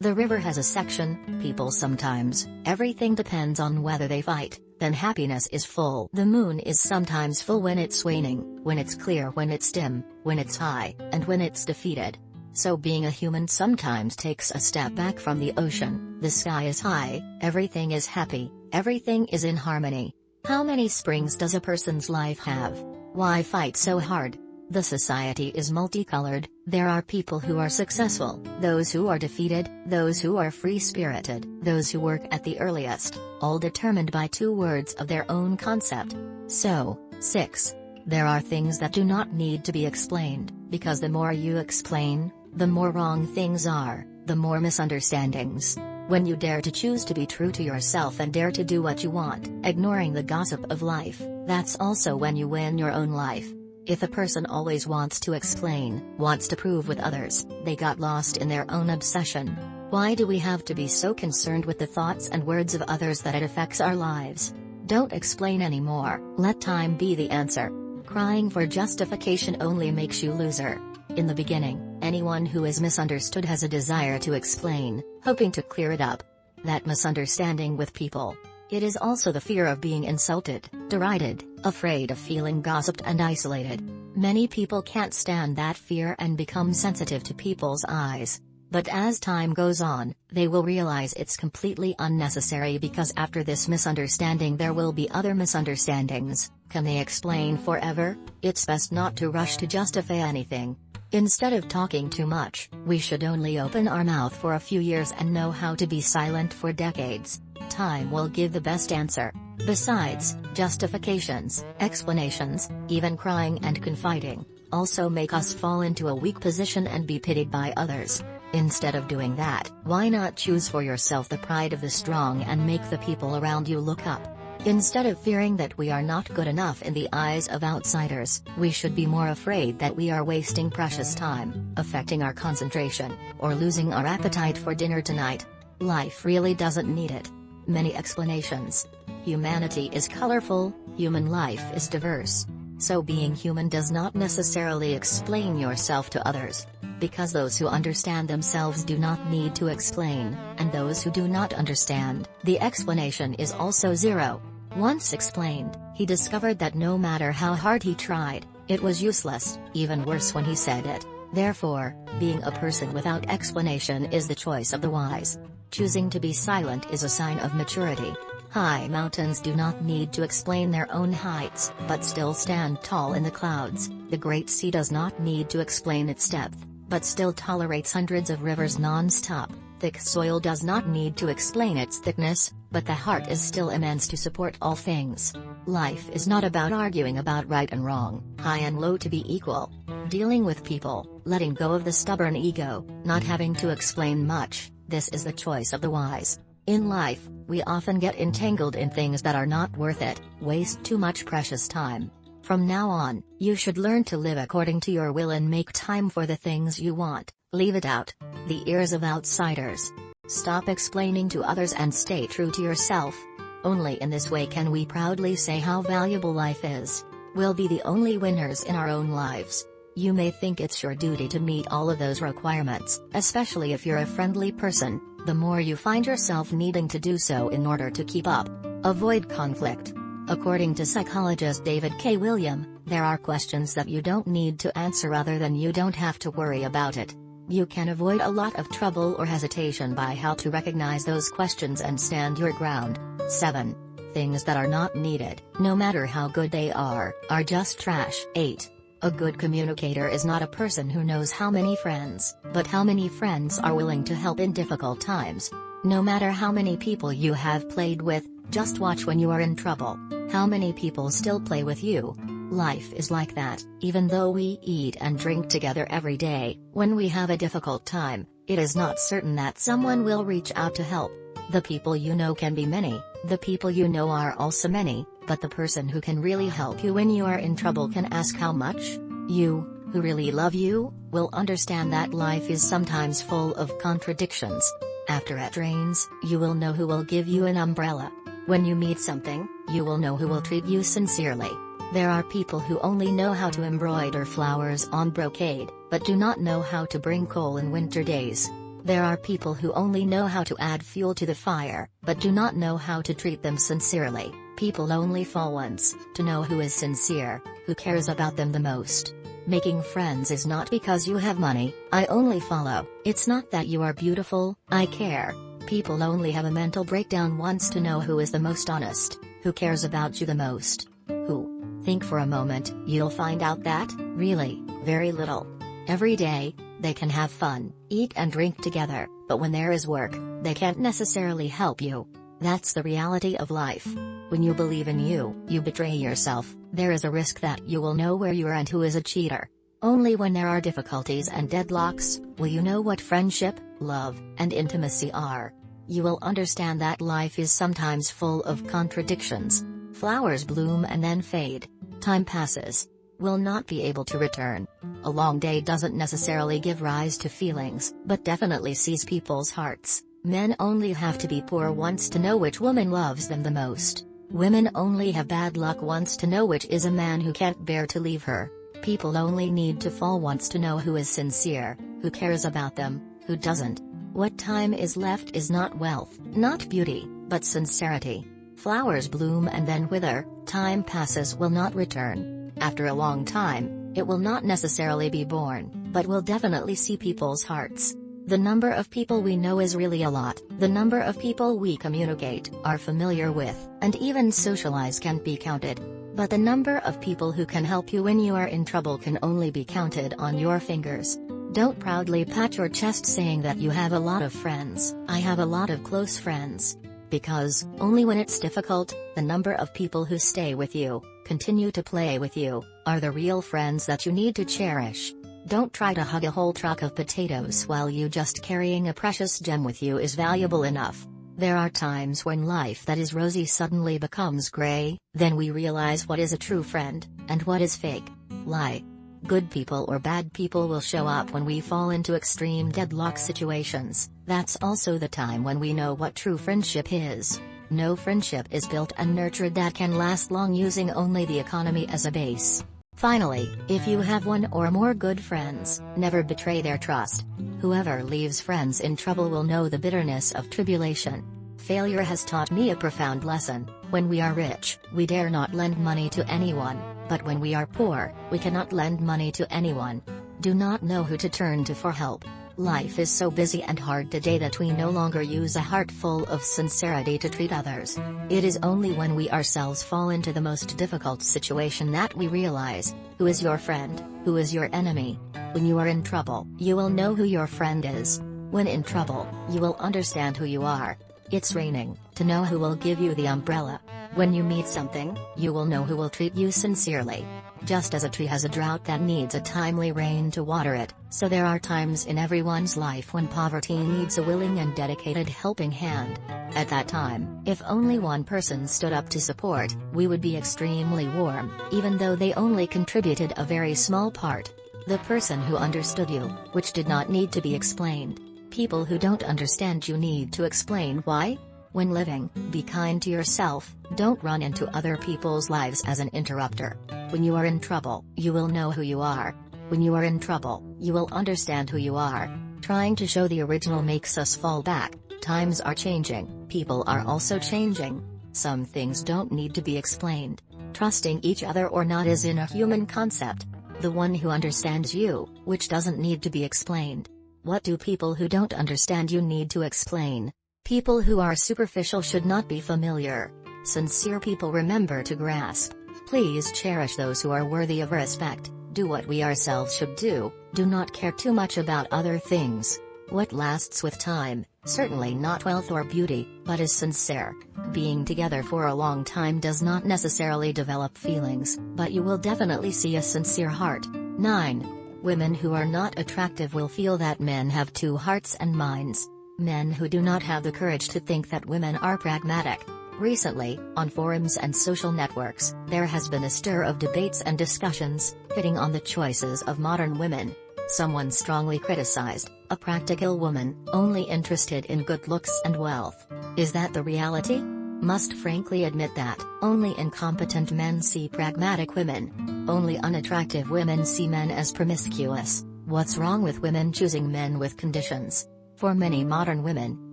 The river has a section, people sometimes, everything depends on whether they fight, then happiness is full. The moon is sometimes full when it's waning, when it's clear when it's dim, when it's high, and when it's defeated. So being a human sometimes takes a step back from the ocean. The sky is high, everything is happy, everything is in harmony. How many springs does a person's life have? Why fight so hard? The society is multicolored, there are people who are successful, those who are defeated, those who are free-spirited, those who work at the earliest, all determined by 2 words of their own concept. So, 6. There are things that do not need to be explained, because the more you explain, the more wrong things are, the more misunderstandings. When you dare to choose to be true to yourself and dare to do what you want, ignoring the gossip of life, that's also when you win your own life. If a person always wants to explain, wants to prove with others, they got lost in their own obsession. Why do we have to be so concerned with the thoughts and words of others that it affects our lives? Don't explain anymore, let time be the answer. Crying for justification only makes you loser. In the beginning, anyone who is misunderstood has a desire to explain, hoping to clear it up. That misunderstanding with people. It is also the fear of being insulted, derided, afraid of feeling gossiped and isolated. Many people can't stand that fear and become sensitive to people's eyes. But as time goes on, they will realize it's completely unnecessary because after this misunderstanding there will be other misunderstandings. Can they explain forever? It's best not to rush to justify anything. Instead of talking too much, we should only open our mouth for a few years and know how to be silent for decades. Time will give the best answer. Besides, justifications, explanations, even crying and confiding, also make us fall into a weak position and be pitied by others. Instead of doing that, why not choose for yourself the pride of the strong and make the people around you look up? Instead of fearing that we are not good enough in the eyes of outsiders, we should be more afraid that we are wasting precious time, affecting our concentration, or losing our appetite for dinner tonight. Life really doesn't need it. Many explanations. Humanity is colorful, human life is diverse. So being human does not necessarily explain yourself to others. Because those who understand themselves do not need to explain, and those who do not understand, the explanation is also zero. Once explained, he discovered that no matter how hard he tried, it was useless, even worse when he said it. Therefore, being a person without explanation is the choice of the wise. Choosing to be silent is a sign of maturity. High mountains do not need to explain their own heights, but still stand tall in the clouds. The Great Sea does not need to explain its depth, but still tolerates hundreds of rivers non-stop. Thick soil does not need to explain its thickness, but the heart is still immense to support all things. Life is not about arguing about right and wrong, high and low to be equal. Dealing with people, letting go of the stubborn ego, not having to explain much, this is the choice of the wise. In life, we often get entangled in things that are not worth it, waste too much precious time. From now on, you should learn to live according to your will and make time for the things you want. Leave it out. The ears of outsiders. Stop explaining to others and stay true to yourself. Only in this way can we proudly say how valuable life is. We'll be the only winners in our own lives. You may think it's your duty to meet all of those requirements, especially if you're a friendly person. The more you find yourself needing to do so in order to keep up. Avoid conflict. According to psychologist David K. William, there are questions that you don't need to answer other than you don't have to worry about it. You can avoid a lot of trouble or hesitation by how to recognize those questions and stand your ground. 7. Things that are not needed, no matter how good they are just trash. 8. A good communicator is not a person who knows how many friends, but how many friends are willing to help in difficult times. No matter how many people you have played with, just watch when you are in trouble. How many people still play with you? Life is like that. Even though we eat and drink together every day, when we have a difficult time, it is not certain that someone will reach out to help. The people you know can be many, the people you know are also many, but the person who can really help you when you are in trouble can ask how much. You, who really love you, will understand that life is sometimes full of contradictions. After it rains, you will know who will give you an umbrella. When you meet something, you will know who will treat you sincerely. There are people who only know how to embroider flowers on brocade, but do not know how to bring coal in winter days. There are people who only know how to add fuel to the fire, but do not know how to treat them sincerely. People only fall once, to know who is sincere, who cares about them the most. Making friends is not because you have money, I only follow. It's not that you are beautiful, I care. People only have a mental breakdown once to know who is the most honest, who cares about you the most. Who? Think for a moment, you'll find out that, really, very little. Every day, they can have fun, eat and drink together, but when there is work, they can't necessarily help you. That's the reality of life. When you believe in you, you betray yourself, there is a risk that you will know where you are and who is a cheater. Only when there are difficulties and deadlocks, will you know what friendship, love, and intimacy are. You will understand that life is sometimes full of contradictions. Flowers bloom and then fade. Time passes. Will not be able to return. A long day doesn't necessarily give rise to feelings, but definitely sees people's hearts. Men only have to be poor once to know which woman loves them the most. Women only have bad luck once to know which is a man who can't bear to leave her. People only need to fall once to know who is sincere, who cares about them, who doesn't. What time is left is not wealth, not beauty, but sincerity. Flowers bloom and then wither, time passes will not return. After a long time, it will not necessarily be born, but will definitely see people's hearts. The number of people we know is really a lot. The number of people we communicate, are familiar with, and even socialize can't be counted. But the number of people who can help you when you are in trouble can only be counted on your fingers. Don't proudly pat your chest saying that you have a lot of friends. I have a lot of close friends. Because, only when it's difficult, the number of people who stay with you, continue to play with you, are the real friends that you need to cherish. Don't try to hug a whole truck of potatoes while you just carrying a precious gem with you is valuable enough. There are times when life that is rosy suddenly becomes gray, then we realize what is a true friend, and what is fake. Lie. Good people or bad people will show up when we fall into extreme deadlock situations. That's also the time when we know what true friendship is. No friendship is built and nurtured that can last long using only the economy as a base. Finally, if you have one or more good friends, never betray their trust. Whoever leaves friends in trouble will know the bitterness of tribulation. Failure has taught me a profound lesson. When we are rich, we dare not lend money to anyone, but when we are poor, we cannot lend money to anyone. Do not know who to turn to for help. Life is so busy and hard today that we no longer use a heart full of sincerity to treat others. It is only when we ourselves fall into the most difficult situation that we realize, who is your friend, who is your enemy. When you are in trouble, you will know who your friend is. When in trouble, you will understand who you are. It's raining, to know who will give you the umbrella. When you meet something, you will know who will treat you sincerely. Just as a tree has a drought that needs a timely rain to water it, so there are times in everyone's life when poverty needs a willing and dedicated helping hand. At that time, if only one person stood up to support, we would be extremely warm, even though they only contributed a very small part. The person who understood you, which did not need to be explained. People who don't understand you need to explain why. When living, be kind to yourself, don't run into other people's lives as an interrupter. When you are in trouble, you will know who you are. When you are in trouble, you will understand who you are. Trying to show the original makes us fall back. Times are changing, people are also changing. Some things don't need to be explained. Trusting each other or not is in a human concept. The one who understands you, which doesn't need to be explained. What do people who don't understand you need to explain? People who are superficial should not be familiar. Sincere people remember to grasp. Please cherish those who are worthy of respect. Do what we ourselves should do not care too much about other things. What lasts with time, certainly not wealth or beauty, but is sincere. Being together for a long time does not necessarily develop feelings, but you will definitely see a sincere heart. 9. Women who are not attractive will feel that men have two hearts and minds. Men who do not have the courage to think that women are pragmatic. Recently, on forums and social networks, there has been a stir of debates and discussions, hitting on the choices of modern women. Someone strongly criticized, a practical woman, only interested in good looks and wealth. Is that the reality? Must frankly admit that, only incompetent men see pragmatic women. Only unattractive women see men as promiscuous. What's wrong with women choosing men with conditions? For many modern women,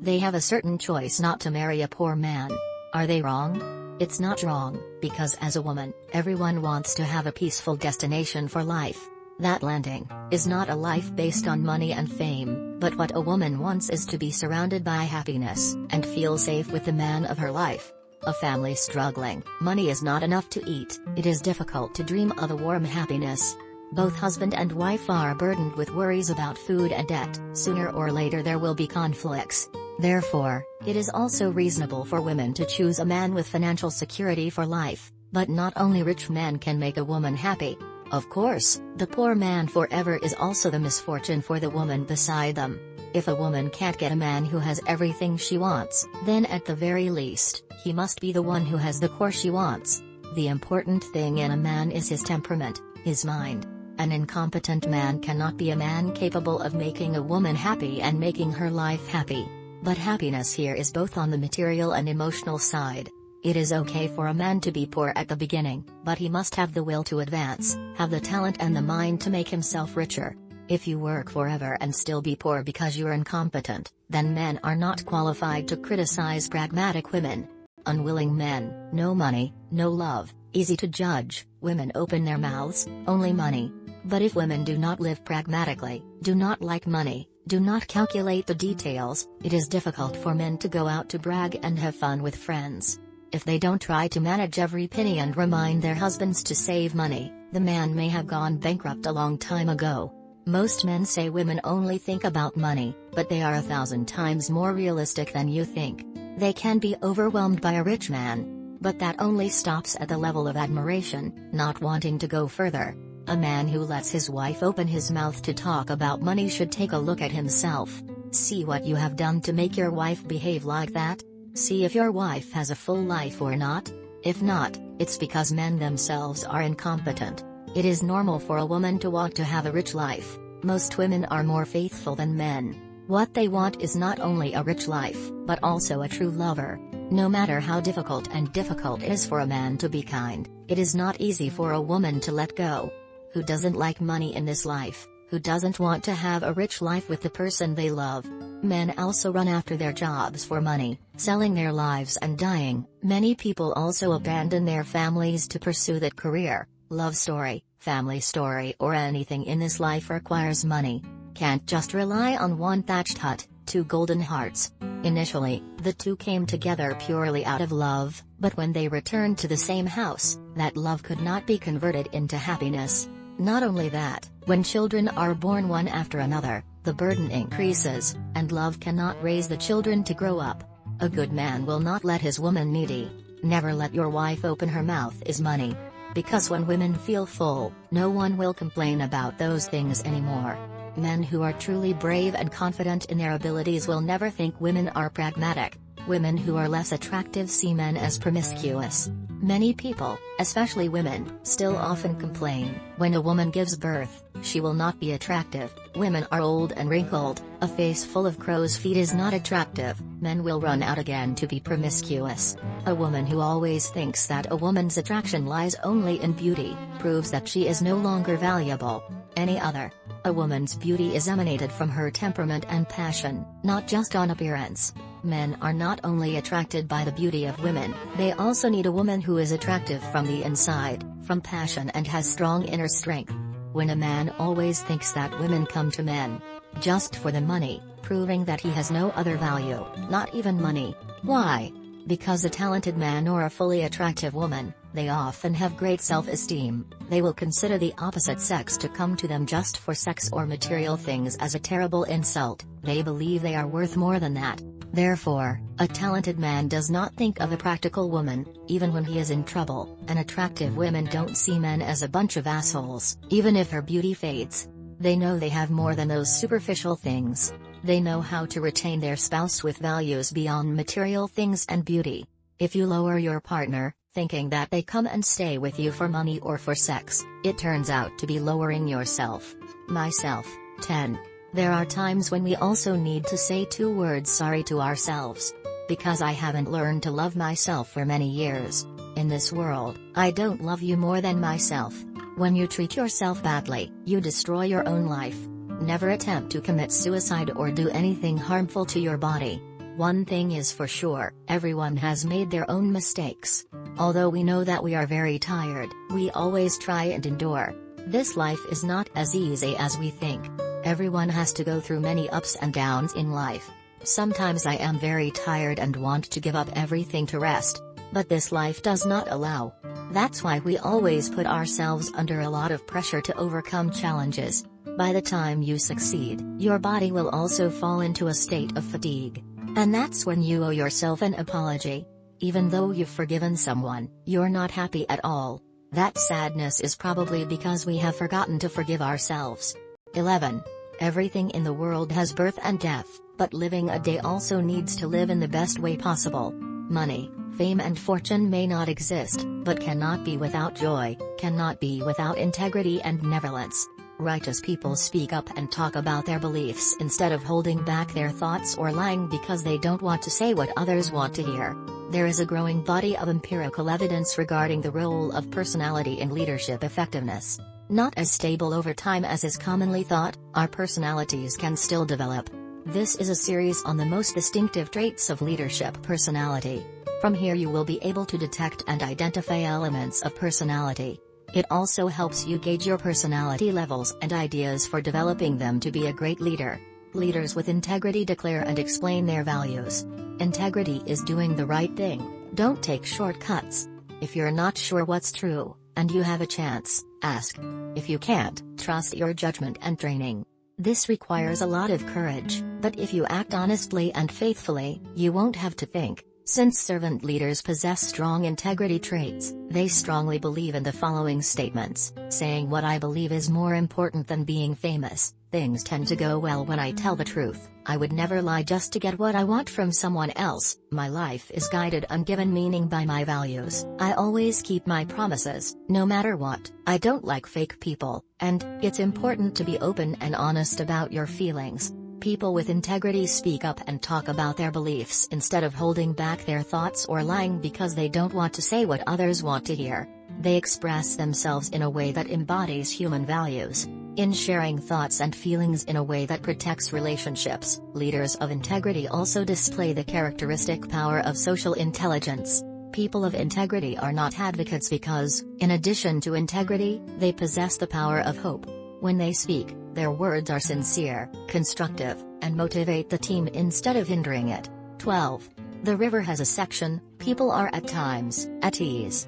they have a certain choice not to marry a poor man. Are they wrong? It's not wrong, because as a woman, everyone wants to have a peaceful destination for life. That landing is not a life based on money and fame, but what a woman wants is to be surrounded by happiness and feel safe with the man of her life. A family struggling, money is not enough to eat, it is difficult to dream of a warm happiness. Both husband and wife are burdened with worries about food and debt. Sooner or later there will be conflicts. Therefore, it is also reasonable for women to choose a man with financial security for life, but not only rich men can make a woman happy. Of course, the poor man forever is also the misfortune for the woman beside them. If a woman can't get a man who has everything she wants, then at the very least, he must be the one who has the core she wants. The important thing in a man is his temperament, his mind. An incompetent man cannot be a man capable of making a woman happy and making her life happy. But happiness here is both on the material and emotional side. It is okay for a man to be poor at the beginning, but he must have the will to advance, have the talent and the mind to make himself richer. If you work forever and still be poor because you're incompetent, then men are not qualified to criticize pragmatic women. Unwilling men, no money, no love, easy to judge, women open their mouths, only money. But if women do not live pragmatically, do not like money, do not calculate the details, it is difficult for men to go out to brag and have fun with friends. If they don't try to manage every penny and remind their husbands to save money, the man may have gone bankrupt a long time ago. Most men say women only think about money, but they are 1,000 times more realistic than you think. They can be overwhelmed by a rich man, but that only stops at the level of admiration, not wanting to go further. A man who lets his wife open his mouth to talk about money should take a look at himself. See what you have done to make your wife behave like that. See if your wife has a full life or not. If not, it's because men themselves are incompetent. It is normal for a woman to want to have a rich life. Most women are more faithful than men. What they want is not only a rich life, but also a true lover. No matter how difficult it is for a man to be kind, it is not easy for a woman to let go. Who doesn't like money in this life? Who doesn't want to have a rich life with the person they love? Men also run after their jobs for money, selling their lives and dying. Many people also abandon their families to pursue that career. Love story, family story or anything in this life requires money. Can't just rely on one thatched hut, two golden hearts. Initially, the two came together purely out of love, but when they returned to the same house, that love could not be converted into happiness. Not only that, when children are born one after another, the burden increases, and love cannot raise the children to grow up. A good man will not let his woman needy. Never let your wife open her mouth is money. Because when women feel full, no one will complain about those things anymore. Men who are truly brave and confident in their abilities will never think women are pragmatic. Women who are less attractive see men as promiscuous. Many people, especially women, still often complain, when a woman gives birth, she will not be attractive. Women are old and wrinkled, a face full of crow's feet is not attractive, men will run out again to be promiscuous. A woman who always thinks that a woman's attraction lies only in beauty, proves that she is no longer valuable. Any other. A woman's beauty is emanated from her temperament and passion, not just on appearance. Men are not only attracted by the beauty of women, they also need a woman who is attractive from the inside, from passion and has strong inner strength. When a man always thinks that women come to men just for the money, proving that he has no other value, not even money. Why? Because a talented man or a fully attractive woman, they often have great self-esteem. They will consider the opposite sex to come to them just for sex or material things as a terrible insult. They believe they are worth more than that. Therefore, a talented man does not think of a practical woman, even when he is in trouble, and attractive women don't see men as a bunch of assholes, even if her beauty fades. They know they have more than those superficial things. They know how to retain their spouse with values beyond material things and beauty. If you lower your partner, thinking that they come and stay with you for money or for sex, it turns out to be lowering yourself. Myself. 10. There are times when we also need to say 2 words sorry to ourselves. Because I haven't learned to love myself for many years. In this world, I don't love you more than myself. When you treat yourself badly, you destroy your own life. Never attempt to commit suicide or do anything harmful to your body. One thing is for sure, everyone has made their own mistakes. Although we know that we are very tired, we always try and endure. This life is not as easy as we think. Everyone has to go through many ups and downs in life. Sometimes I am very tired and want to give up everything to rest. But this life does not allow. That's why we always put ourselves under a lot of pressure to overcome challenges. By the time you succeed, your body will also fall into a state of fatigue. And that's when you owe yourself an apology. Even though you've forgiven someone, you're not happy at all. That sadness is probably because we have forgotten to forgive ourselves. 11. Everything in the world has birth and death, but living a day also needs to live in the best way possible. Money, fame and fortune may not exist, but cannot be without joy, cannot be without integrity and benevolence. Righteous people speak up and talk about their beliefs instead of holding back their thoughts or lying because they don't want to say what others want to hear. There is a growing body of empirical evidence regarding the role of personality in leadership effectiveness. Not as stable over time as is commonly thought, our personalities can still develop. This is a series on the most distinctive traits of leadership personality. From here you will be able to detect and identify elements of personality. It also helps you gauge your personality levels and ideas for developing them to be a great leader. Leaders with integrity declare and explain their values. Integrity is doing the right thing. Don't take shortcuts. If you're not sure what's true, and you have a chance, ask. If you can't, trust your judgment and training. This requires a lot of courage, but if you act honestly and faithfully, you won't have to think. Since servant leaders possess strong integrity traits, they strongly believe in the following statements: saying what I believe is more important than being famous. Things tend to go well when I tell the truth. I would never lie just to get what I want from someone else. My life is guided and given meaning by my values. I always keep my promises, no matter what. I don't like fake people, and it's important to be open and honest about your feelings. People with integrity speak up and talk about their beliefs instead of holding back their thoughts or lying because they don't want to say what others want to hear. They express themselves in a way that embodies human values. In sharing thoughts and feelings in a way that protects relationships, leaders of integrity also display the characteristic power of social intelligence. People of integrity are not advocates because, in addition to integrity, they possess the power of hope. When they speak, their words are sincere, constructive, and motivate the team instead of hindering it. 12. The river has a section. People are at times at ease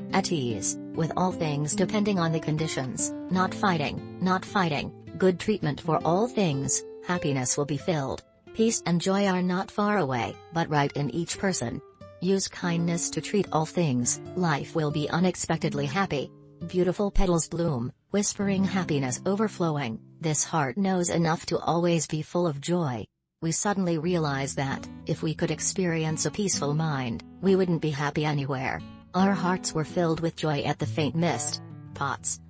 with all things depending on the conditions. Not fighting, good treatment for all things, happiness will be filled. Peace and joy are not far away, but right in each person. Use kindness to treat all things, life will be unexpectedly happy. Beautiful petals bloom, whispering happiness overflowing. This heart knows enough to always be full of joy. We suddenly realize that, if we could experience a peaceful mind, we wouldn't be happy anywhere. Our hearts were filled with joy at the faint mist. Pots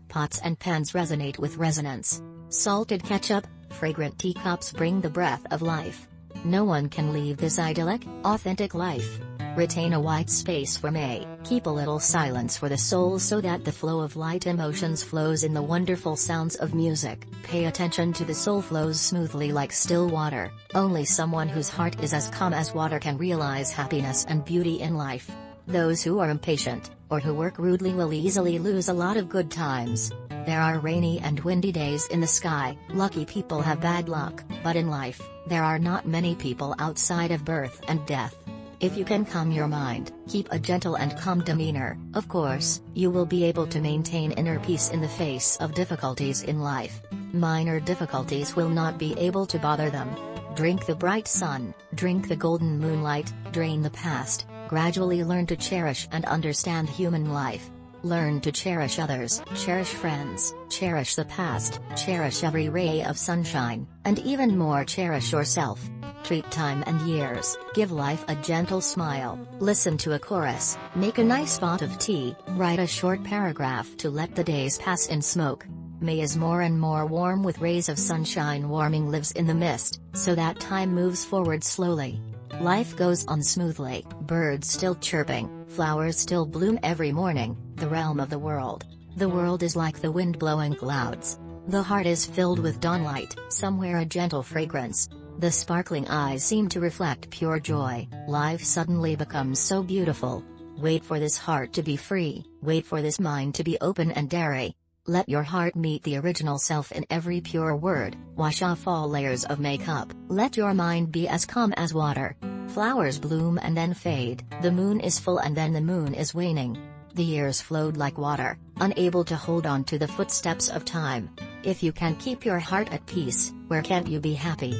and pans resonate with resonance. Salted ketchup, fragrant teacups bring the breath of life. No one can leave this idyllic, authentic life. Retain a white space for May. Keep a little silence for the soul so that the flow of light emotions flows in the wonderful sounds of music. Pay attention to the soul flows smoothly like still water. Only someone whose heart is as calm as water can realize happiness and beauty in life. Those who are impatient, or who work rudely will easily lose a lot of good times. There are rainy and windy days in the sky. Lucky people have bad luck, but in life, there are not many people outside of birth and death. If you can calm your mind, keep a gentle and calm demeanor, of course, you will be able to maintain inner peace in the face of difficulties in life. Minor difficulties will not be able to bother them. Drink the bright sun, drink the golden moonlight, drain the past, gradually learn to cherish and understand human life. Learn to cherish others, cherish friends, cherish the past, cherish every ray of sunshine, and even more cherish yourself. Treat time and years, give life a gentle smile, listen to a chorus, make a nice pot of tea, write a short paragraph to let the days pass in smoke. May is more and more warm with rays of sunshine warming lives in the mist, so that time moves forward slowly. Life goes on smoothly, birds still chirping, flowers still bloom every morning, the realm of the world. The world is like the wind blowing clouds. The heart is filled with dawnlight, somewhere a gentle fragrance. The sparkling eyes seem to reflect pure joy. Life suddenly becomes so beautiful. Wait for this heart to be free, wait for this mind to be open and airy. Let your heart meet the original self in every pure word. Wash off all layers of makeup. Let your mind be as calm as water. Flowers bloom and then fade. The moon is full and then the moon is waning. The years flowed like water, unable to hold on to the footsteps of time. If you can't keep your heart at peace, where can't you be happy?